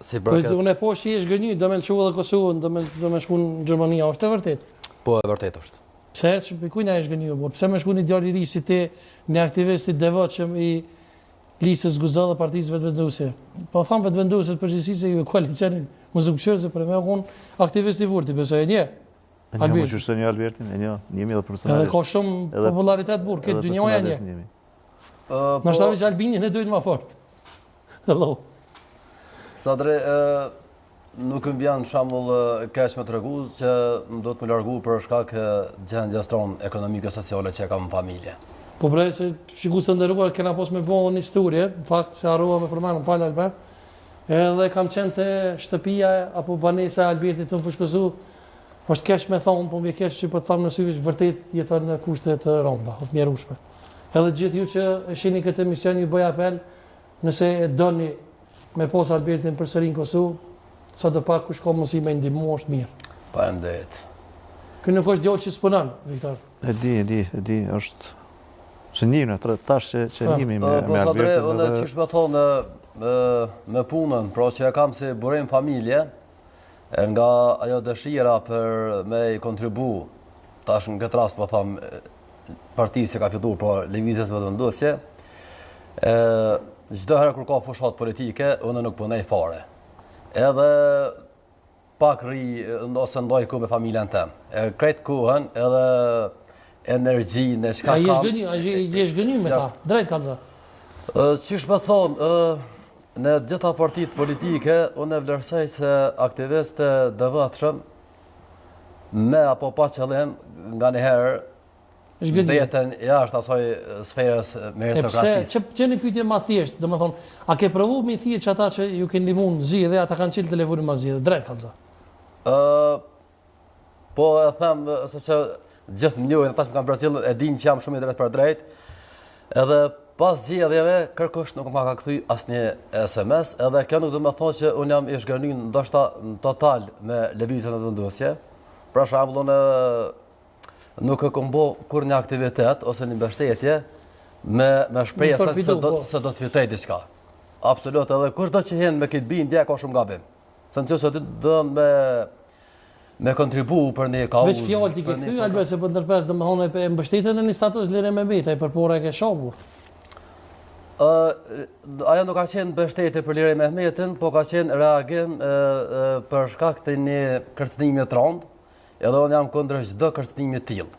si Po unë po që je zgënjur, do më lëshu edhe Kosovën, do më shku në Gjermani, është e vërtet? Po, e vërtet është. Pse? Kujna e zgënjur? Pse më shku një djalë i ri si ti, një aktivist i devotshëm i listës Guzell dhe Partisë Vetëvendosje? Po tham vetëvendosje përgjithësi se ju koalicionin muzikëshërse për me unë aktivist i vërtet, besoj e një. Albert. Më qështë një Albertin, e një, njemi edhe personalisht. Edhe ka shumë popularitet burë, këtë dy njoja një. Në shtave që Albinin e dojnë ma fort. Hello. Sadre, nuk më vjen shambull keq me të regu që më do të më largu për shkak gjendjes tonë ekonomike sociale që kam në familje. Po bre, se shiku së ndërruar, kena pos me bëllë një historie, në fakt se arrua me përmenë, më falë Albert, edhe kam qenë të shtëpia apo banesa Albertit të më fushkëzu, është kesh me thonë, po më kesh që po të thamë në syvish, vërtet jeton në kushte të rënda, të mjerushme. Edhe gjithë ju që e shini këtë emision, ju bëj apel, nëse e doni me pos Albertin për sërin Kosovë, sa të pak kush ka mundësi me ndihmu, është mirë. Faleminderit. Ky nuk është djallë që s'punon, Viktor. E di, është që njëmë, tash që njëmi me Albertin. Po Sadre, unë që shme thonë me punën, pra që e kam si burim familje, nga ajo dëshira për me i kontribu, tash në këtë rast po thamë partisë që ka fituar, po lëvizjes vetëvendosje, çdo herë kur ka fushat politike, unë nuk punoj fare. Edhe pak ose ndoj ku me familjen tem. Krejt kuhen edhe energjinë, çka kam. A je zgënjur me ta, drejt kalza. Qish me thonë, në gjitha partitë politike, unë e vlerësoj që aktiviste devotshëm me apo pa qëllim nga njëherë ndeten jashtë asoj sferës meritokracisë. Pse, që një pyetje ma thjesht, do më thonë, a ke provu me thjesht që ata që ju ke ndihmuar në zi dhe ata kanë qilë telefonin ma zi dhe drejt kalza? Po e them, se që gjithë më njojnë, pas më kam bërë e din që jam shumë i drejt për drejt, edhe pas zgjedhjeve, kërkush nuk ma ka kthy asnjë SMS, edhe kjo nuk do të thonë që unë jam i zgënjur ndoshta në total me lëvizjen e vendosje. Për shembull, unë nuk e kam bërë kur një aktivitet ose një mbështetje me shpresë se do të fitoj diçka. Absolut, edhe kush do që hen me këtë bindje ka shumë gabim. Se nëse do me kontribu për një kauzë. Veç fjalë ti ke kthy, Albert, se po ndërpes domethënë e mbështetën në një status lirë me beta, për pora e ke shohur. Ajo nuk ka qenë mbështetje për Liri Mehmetin, po ka qenë reagim për shkak të një kërcënimi të rëndë, edhe unë jam kundër çdo kërcënimi të tillë,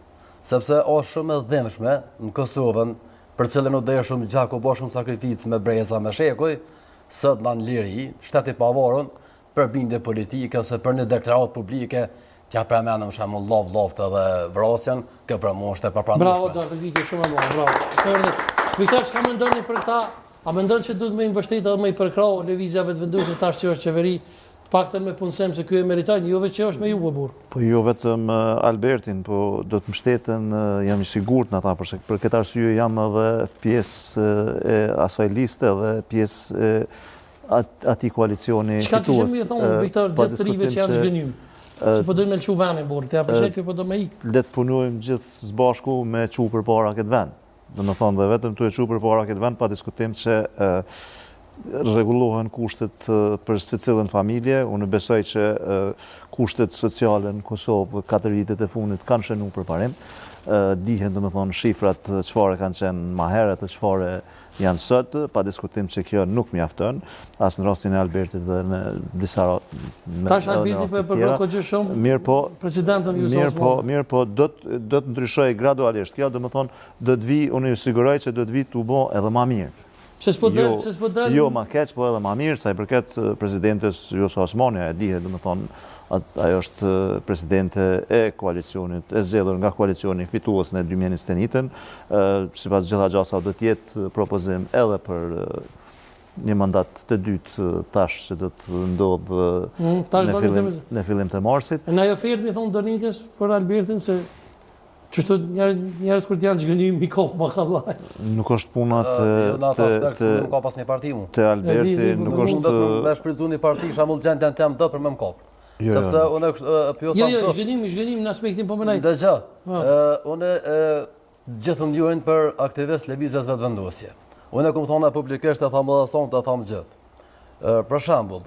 sepse është shumë e dhimbshme në Kosovën, për cilën u deri shumë gjaku, bo shumë sakrificë me breza, me shekuj, sot në Liri, shteti pavarur për bindje politike ose për një deklaratë publike, t'ja përmendëm shembull loftë edhe vrasjen, kjo për mua është e papranueshme. Bravo, Darviti, shumë e mirë, bravo. Viktor, çka mendoni për këta? A mendon që duhet me mbështetë edhe me i përkrau lëvizja vetëvendosje tash që është qeveri, paktën me punësim se ky e meriton, jo vetë që është me juve burr. Po jo vetëm Albertin, po do të mbështeten, jam i sigurt në ata, për këtë arsye jam edhe pjesë e asaj liste dhe pjesë e atij koalicioni fitues. Çka kishim i thonë Viktor gjithë të rive që janë zgënjur? Që po dojnë me lëshu venin burr, t'ja përshej që po do me ikë. Le të punojmë gjithë së bashku me çu përpara këtë vend. Do të thonë dhe vetëm të e çu përpara këtë vend pa diskutim që rregullohen kushtet për secilën familje. Unë besoj që kushtet sociale në Kosovë 4 vitet e fundit kanë shënuar për parim. Dihen domethënë shifrat çfarë kanë qenë më herët e çfarë janë sot, pa diskutim që kjo nuk mjafton, as në rastin e Albertit dhe në disa tash Alberti për kohë shumë. Presidentën mirë po do të ndryshoj gradualisht. Kjo domethënë do të vi, unë ju siguroj që do të vi të bo edhe më mirë. Se s'po del. Jo më keq, po edhe më mirë, sa i përket presidentes Vjosa Osmani, e dihet domethënë ajo është presidente e koalicionit, e zgjedhur nga koalicioni fitues në 2021-ën, sipas gjitha gjasa do të jetë propozim edhe për një mandat të dytë tash që do të ndodhë në fillim të marsit. Në ajo ofertë mi thonë Donikës për Albertin se qështu njerës kur t'janë zhgënjim mi kohë më kallaj. Nuk është puna nuk ka pas një parti mu. Të Alberti nuk është... Me shpritu një parti, shamull gjendjen tem do për me më kopë. Sepse unë zhgënim në aspektin po mënaj. Dhe gjë, unë gjithë ndjojnë për aktivist lëvizjes vetëvendosje. Unë e këmë thonë publikisht e thamë dhe thonë të thamë gjithë. Për shambull,